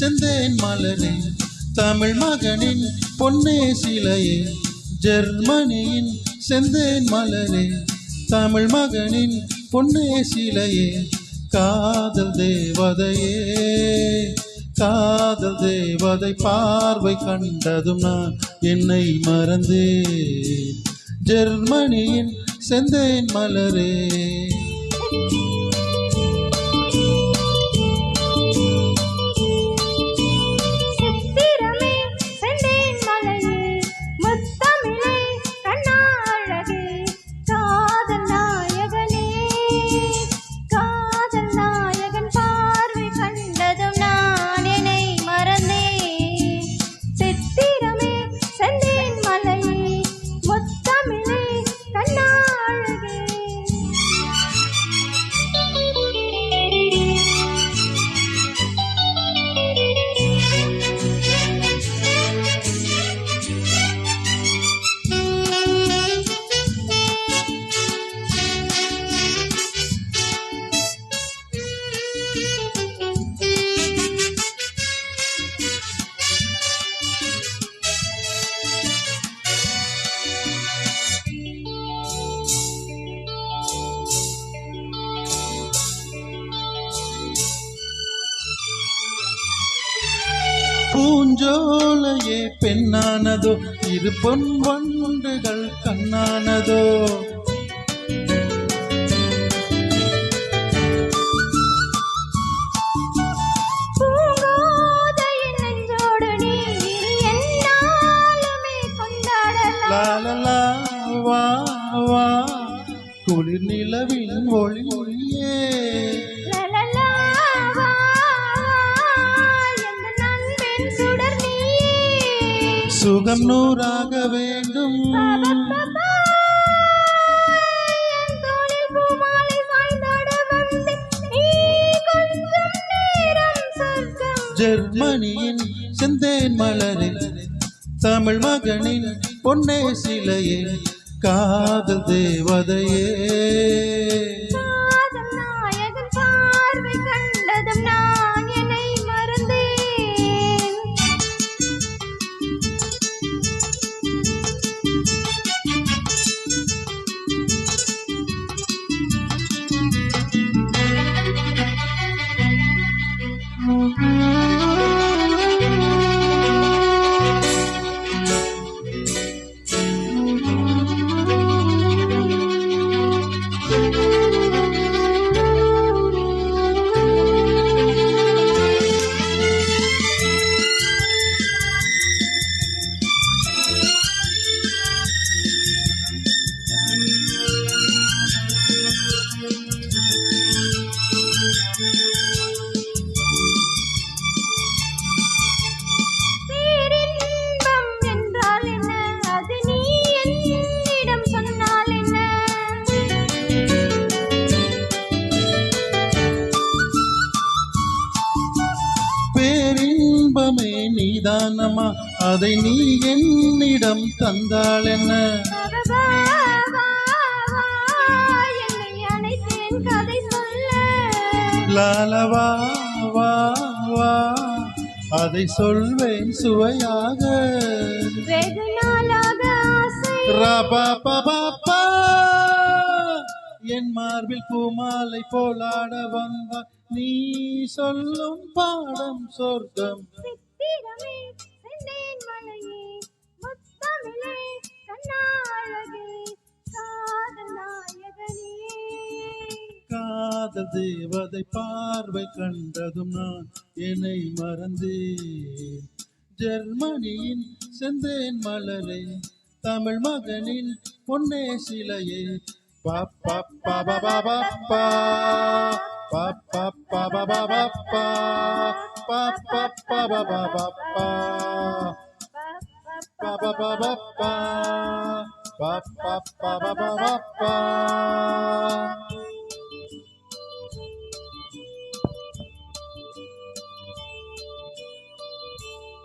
செந்தேன் மலரே தமிழ் மகனின் பொன்னே சிலையே ஜெர்மனியின் செந்தேன் மலரே தமிழ் மகனின் பொன்னே சிலையே காதல் தேவதையே காதல் தேவதை பார்வை கண்டதும் நான் என்னை மறந்தேன் ஜெர்மனியின் செந்தேன் மலரே பூஞ்சோலையே பெண்ணானதோ இரு பொன் வண்டுகள் கண்ணானதோ லாலலா வா வா குளிர் நிலவின் ஒளி ஒளியே சுகம் நூறாக வேண்டும் ஜெர்மனியின் செந்தேன் மலரில் தமிழ் மகனின் பொன்னே சிலையே காதல் தேவதையே பேரின்பமே நீதானமா அதை நீ என்னிடம் தந்தாள் என்ன லாலவா வா வா அதை சொல்வேன் சுவையாக ரபாபா என் மார்பில் பூமாலை போலாட வந்த நீ சொல்லும் பாடம் சொர்க்கம் காதல் தேவதை பார்வை கண்டதும் நான் என்னை மறந்தேன் ஜெர்மனியின் செந்தேன் மலரே தமிழ் மகனின் பொன்னே சிலையே பாப்பா பாபா பாப்பா பாப்பா பாபா பாப்பா பாப்பா பாபா பாப்பா பாபா பாப்பா பாப்பா பாபா பாப்பா